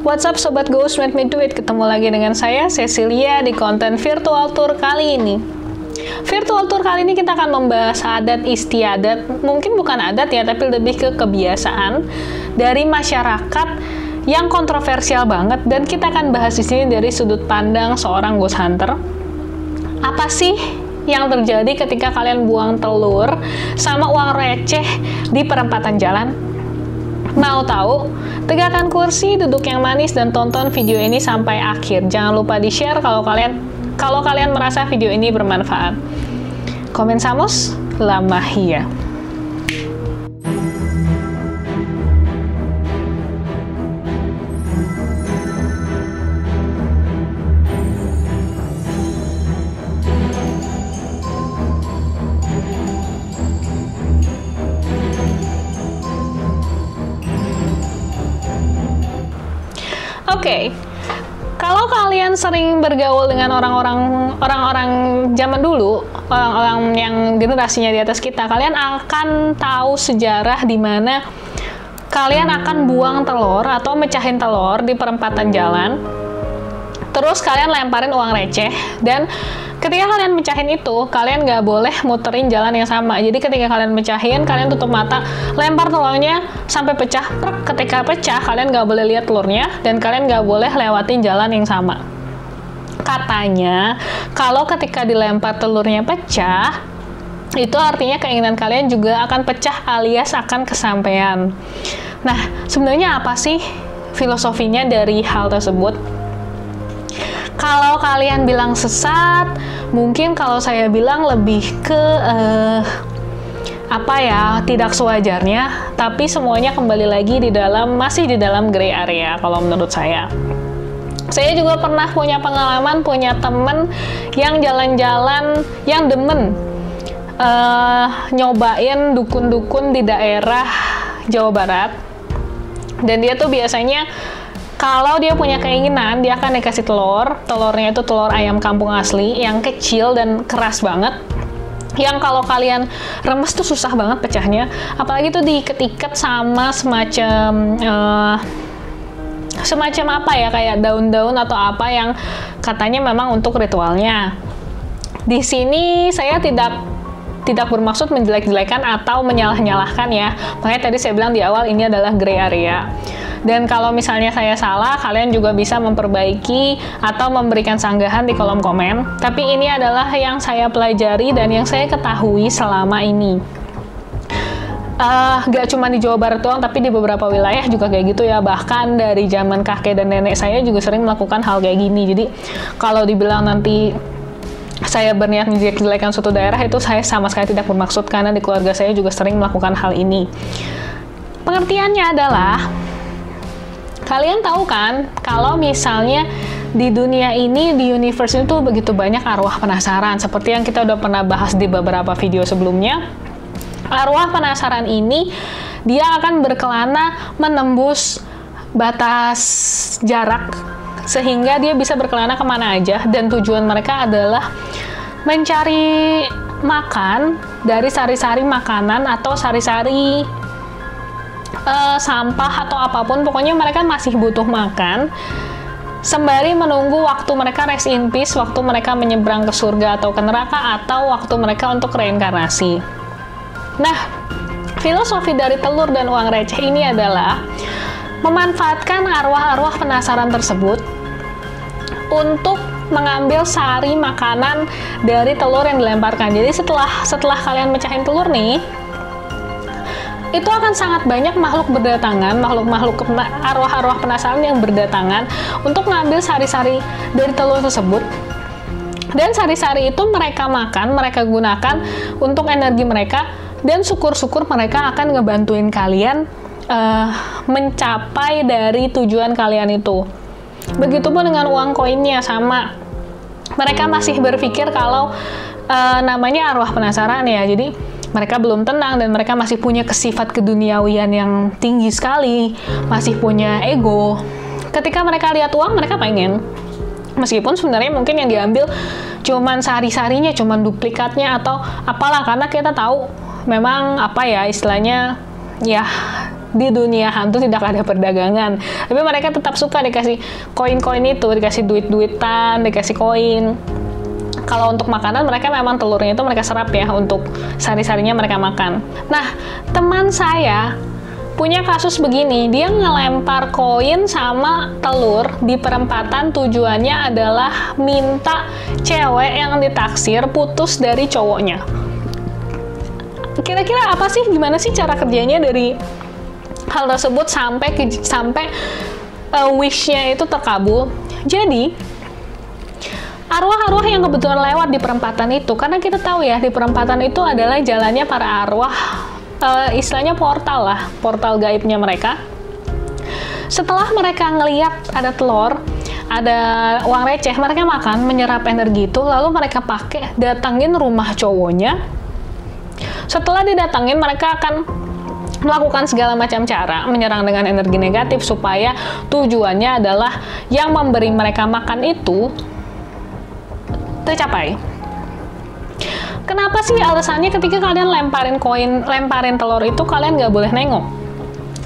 What's up Sobat Ghost Made Me Do It, ketemu lagi dengan saya Cecilia di konten Virtual Tour kali ini. Virtual Tour kali ini kita akan membahas adat istiadat, mungkin bukan adat ya, tapi lebih ke kebiasaan dari masyarakat yang kontroversial banget, dan kita akan bahas di sini dari sudut pandang seorang ghost hunter. Apa sih yang terjadi ketika kalian buang telur sama uang receh di perempatan jalan? Mau tahu? Tegakkan kursi, duduk yang manis, dan tonton video ini sampai akhir. Jangan lupa di-share kalau kalian merasa video ini bermanfaat. Comenzamos la magia. Oke, kalau kalian sering bergaul dengan orang-orang zaman dulu, orang-orang yang generasinya di atas kita, kalian akan tahu sejarah di mana kalian akan buang telur atau mecahin telur di perempatan jalan, terus kalian lemparin uang receh, dan ketika kalian mecahin itu, kalian nggak boleh muterin jalan yang sama. Jadi ketika kalian mecahin, kalian tutup mata, lempar telurnya sampai pecah. Ketika pecah, kalian nggak boleh lihat telurnya, dan kalian nggak boleh lewatin jalan yang sama. Katanya, kalau ketika dilempar telurnya pecah, itu artinya keinginan kalian juga akan pecah alias akan kesampaian. Nah, sebenarnya apa sih filosofinya dari hal tersebut? Kalau kalian bilang sesat, mungkin kalau saya bilang lebih ke tidak sewajarnya, tapi semuanya kembali lagi masih di dalam gray area kalau menurut saya. Saya juga pernah punya pengalaman, punya temen yang jalan-jalan, yang demen nyobain dukun-dukun di daerah Jawa Barat, dan dia tuh biasanya kalau dia punya keinginan, dia akan dikasih telurnya itu telur ayam kampung asli, yang kecil dan keras banget, yang kalau kalian remes tuh susah banget pecahnya, apalagi tuh diikat-ikat sama semacam apa ya, kayak daun-daun atau apa yang katanya memang untuk ritualnya. Di sini saya tidak bermaksud menjelek-jelekan atau menyalah-nyalahkan ya, makanya tadi saya bilang di awal ini adalah gray area. Dan kalau misalnya saya salah, kalian juga bisa memperbaiki atau memberikan sanggahan di kolom komen. Tapi ini adalah yang saya pelajari dan yang saya ketahui selama ini. Gak cuma di Jawa Barat doang, tapi di beberapa wilayah juga kayak gitu ya. Bahkan dari zaman kakek dan nenek saya juga sering melakukan hal kayak gini. Jadi kalau dibilang nanti saya berniat menjelek-jelekan suatu daerah, itu saya sama sekali tidak bermaksud, karena di keluarga saya juga sering melakukan hal ini. Pengertiannya adalah, kalian tahu kan, kalau misalnya di dunia ini, di universe itu begitu banyak arwah penasaran. Seperti yang kita udah pernah bahas di beberapa video sebelumnya, arwah penasaran ini, dia akan berkelana menembus batas jarak, sehingga dia bisa berkelana kemana aja, dan tujuan mereka adalah mencari makan dari sari-sari makanan atau sari-sari sampah atau apapun, pokoknya mereka masih butuh makan sembari menunggu waktu mereka rest in peace, waktu mereka menyeberang ke surga atau ke neraka, atau waktu mereka untuk reinkarnasi. Nah, filosofi dari telur dan uang receh ini adalah memanfaatkan arwah-arwah penasaran tersebut untuk mengambil sari makanan dari telur yang dilemparkan. Jadi setelah kalian mecahin telur nih, itu akan sangat banyak makhluk berdatangan, makhluk-makhluk arwah-arwah penasaran yang berdatangan untuk ngambil sari-sari dari telur tersebut. Dan sari-sari itu mereka makan, mereka gunakan untuk energi mereka, dan syukur-syukur mereka akan ngebantuin kalian mencapai dari tujuan kalian itu. Begitupun dengan uang koinnya, sama. Mereka masih berpikir kalau namanya arwah penasaran ya, jadi mereka belum tenang, dan mereka masih punya sifat keduniawian yang tinggi sekali, masih punya ego. Ketika mereka lihat uang, mereka pengen. Meskipun sebenarnya mungkin yang diambil cuman sari-sarinya, cuman duplikatnya atau apalah, karena kita tahu memang apa ya istilahnya, ya di dunia hantu tidak ada perdagangan, tapi mereka tetap suka dikasih koin-koin itu, dikasih duit-duitan, dikasih koin. Kalau untuk makanan, mereka memang telurnya itu mereka serap ya, untuk sari-sarinya mereka makan. Nah, teman saya punya kasus begini, dia ngelempar koin sama telur di perempatan, tujuannya adalah minta cewek yang ditaksir putus dari cowoknya. Kira-kira apa sih, gimana sih cara kerjanya dari hal tersebut sampai wish-nya itu terkabul? Jadi, arwah-arwah yang kebetulan lewat di perempatan itu, karena kita tahu ya, di perempatan itu adalah jalannya para arwah, istilahnya portal lah, portal gaibnya mereka. Setelah mereka ngeliat ada telur, ada uang receh, mereka makan, menyerap energi itu, lalu mereka pakai datangin rumah cowoknya. Setelah didatangin, mereka akan melakukan segala macam cara, menyerang dengan energi negatif, supaya tujuannya adalah yang memberi mereka makan itu tercapai. Kenapa sih alasannya ketika kalian lemparin koin, lemparin telur itu kalian nggak boleh nengok?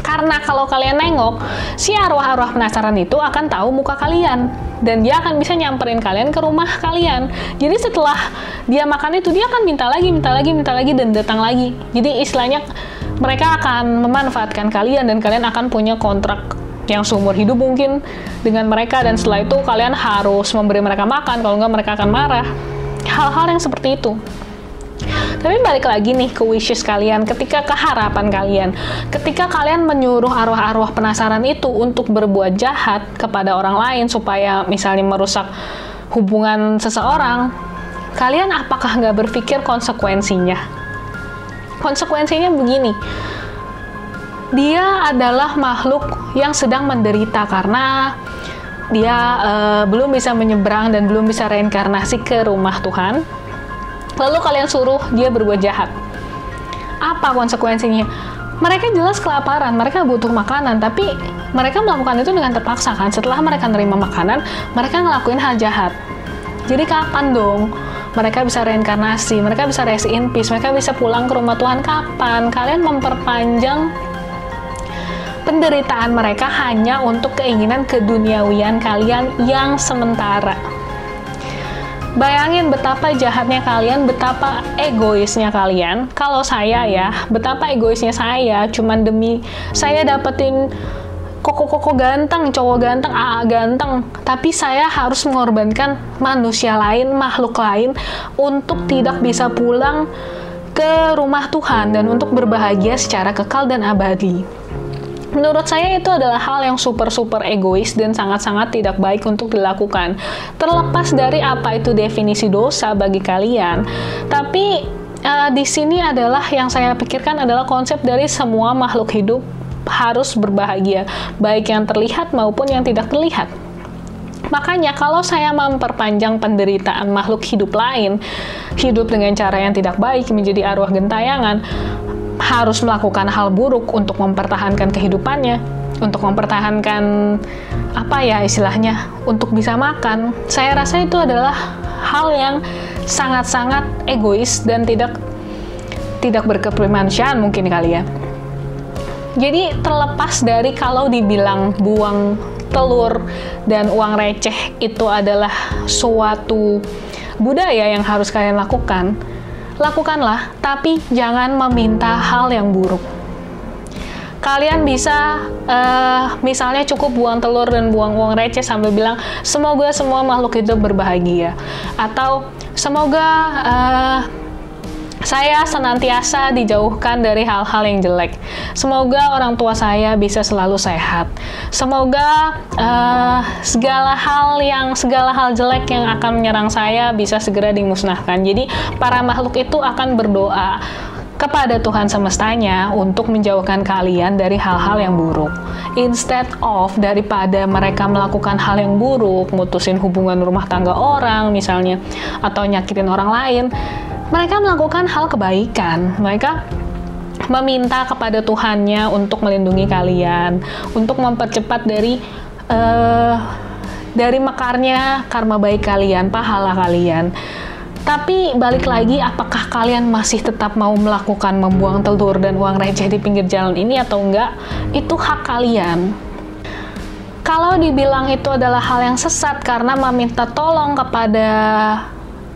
Karena kalau kalian nengok, si arwah-arwah penasaran itu akan tahu muka kalian, dan dia akan bisa nyamperin kalian ke rumah kalian. Jadi setelah dia makan itu, dia akan minta lagi, dan datang lagi. Jadi istilahnya mereka akan memanfaatkan kalian, dan kalian akan punya kontrak yang seumur hidup mungkin dengan mereka, dan setelah itu kalian harus memberi mereka makan, kalau nggak mereka akan marah. Hal-hal yang seperti itu. Tapi balik lagi nih ke wishes kalian, ketika keharapan kalian, ketika kalian menyuruh arwah-arwah penasaran itu untuk berbuat jahat kepada orang lain, supaya misalnya merusak hubungan seseorang, kalian apakah nggak berpikir konsekuensinya? Konsekuensinya begini, dia adalah makhluk yang sedang menderita karena dia belum bisa menyeberang dan belum bisa reinkarnasi ke rumah Tuhan. Lalu kalian suruh dia berbuat jahat. Apa konsekuensinya? Mereka jelas kelaparan, mereka butuh makanan, tapi mereka melakukan itu dengan terpaksa kan. Setelah mereka nerima makanan, mereka ngelakuin hal jahat. Jadi kapan dong mereka bisa reinkarnasi, mereka bisa rest in peace, mereka bisa pulang ke rumah Tuhan? Kapan? Kalian memperpanjang penderitaan mereka hanya untuk keinginan keduniawian kalian yang sementara. Bayangin betapa jahatnya kalian, betapa egoisnya kalian. Kalau saya ya, betapa egoisnya saya, cuman demi saya dapetin koko-koko ganteng, cowok ganteng, AA ganteng, tapi saya harus mengorbankan manusia lain, makhluk lain, untuk tidak bisa pulang ke rumah Tuhan dan untuk berbahagia secara kekal dan abadi. Menurut saya itu adalah hal yang super egois dan sangat-sangat tidak baik untuk dilakukan. Terlepas dari apa itu definisi dosa bagi kalian, tapi di sini adalah yang saya pikirkan adalah konsep dari semua makhluk hidup harus berbahagia, baik yang terlihat maupun yang tidak terlihat. Makanya kalau saya memperpanjang penderitaan makhluk hidup lain, hidup dengan cara yang tidak baik, menjadi arwah gentayangan, harus melakukan hal buruk untuk mempertahankan kehidupannya, untuk mempertahankan apa ya istilahnya, untuk bisa makan. Saya rasa itu adalah hal yang sangat-sangat egois dan tidak berkemanusiaan mungkin kali ya. Jadi terlepas dari kalau dibilang buang telur dan uang receh itu adalah suatu budaya yang harus kalian lakukan, lakukanlah, tapi jangan meminta hal yang buruk. Kalian bisa, misalnya cukup buang telur dan buang uang receh sambil bilang, semoga semua makhluk hidup berbahagia. Atau, semoga saya senantiasa dijauhkan dari hal-hal yang jelek. Semoga orang tua saya bisa selalu sehat. Semoga segala hal jelek yang akan menyerang saya bisa segera dimusnahkan. Jadi para makhluk itu akan berdoa kepada Tuhan semestanya untuk menjauhkan kalian dari hal-hal yang buruk. Instead of daripada mereka melakukan hal yang buruk, mutusin hubungan rumah tangga orang misalnya, atau nyakitin orang lain, mereka melakukan hal kebaikan. Mereka meminta kepada Tuhannya untuk melindungi kalian, untuk mempercepat dari mekarnya karma baik kalian, pahala kalian. Tapi balik lagi, apakah kalian masih tetap mau melakukan membuang telur dan uang receh di pinggir jalan ini atau enggak? Itu hak kalian. Kalau dibilang itu adalah hal yang sesat karena meminta tolong kepada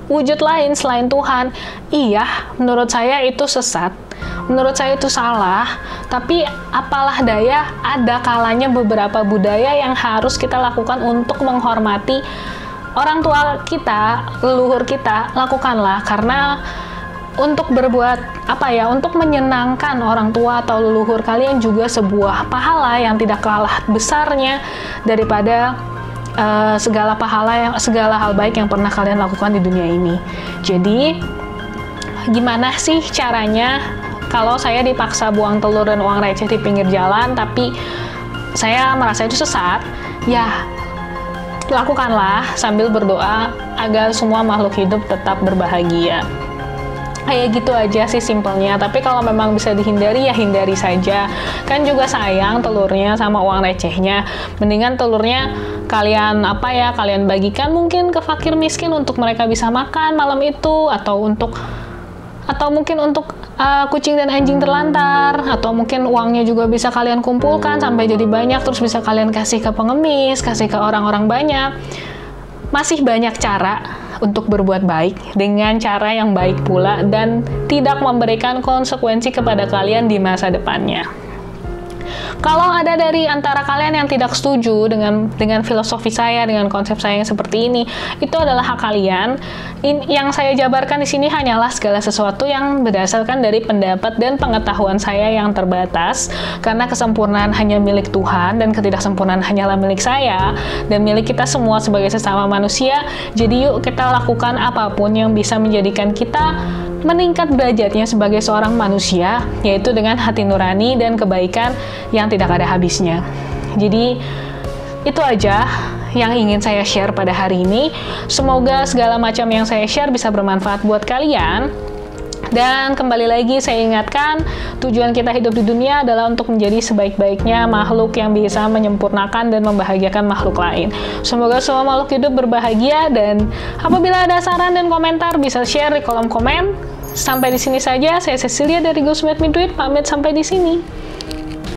wujud lain selain Tuhan, iya, menurut saya itu sesat. Menurut saya itu salah, tapi apalah daya, ada kalanya beberapa budaya yang harus kita lakukan untuk menghormati orang tua kita, leluhur kita, lakukanlah. Karena untuk berbuat untuk menyenangkan orang tua atau leluhur kalian juga sebuah pahala yang tidak kalah besarnya daripada segala hal baik yang pernah kalian lakukan di dunia ini. Jadi gimana sih caranya kalau saya dipaksa buang telur dan uang receh di pinggir jalan tapi saya merasa itu sesat? Ya, lakukanlah sambil berdoa agar semua makhluk hidup tetap berbahagia. Kayak gitu aja sih simpelnya. Tapi kalau memang bisa dihindari, ya hindari saja. Kan juga sayang telurnya sama uang recehnya. Mendingan telurnya kalian kalian bagikan mungkin ke fakir miskin untuk mereka bisa makan malam itu, atau mungkin untuk kucing dan anjing terlantar, atau mungkin uangnya juga bisa kalian kumpulkan sampai jadi banyak, terus bisa kalian kasih ke pengemis, kasih ke orang-orang banyak. Masih banyak cara untuk berbuat baik dengan cara yang baik pula dan tidak memberikan konsekuensi kepada kalian di masa depannya. Kalau ada dari antara kalian yang tidak setuju dengan filosofi saya, dengan konsep saya yang seperti ini, itu adalah hak kalian. Yang saya jabarkan di sini hanyalah segala sesuatu yang berdasarkan dari pendapat dan pengetahuan saya yang terbatas, karena kesempurnaan hanya milik Tuhan dan ketidaksempurnaan hanyalah milik saya dan milik kita semua sebagai sesama manusia. Jadi yuk kita lakukan apapun yang bisa menjadikan kita meningkat derajatnya sebagai seorang manusia, yaitu dengan hati nurani dan kebaikan yang tidak ada habisnya. Jadi itu aja yang ingin saya share pada hari ini. Semoga segala macam yang saya share bisa bermanfaat buat kalian. Dan kembali lagi saya ingatkan, tujuan kita hidup di dunia adalah untuk menjadi sebaik-baiknya makhluk yang bisa menyempurnakan dan membahagiakan makhluk lain. Semoga semua makhluk hidup berbahagia, dan apabila ada saran dan komentar bisa share di kolom komen. Sampai di sini saja, saya Cecilia dari Ghost Made Me Do It, pamit sampai di sini.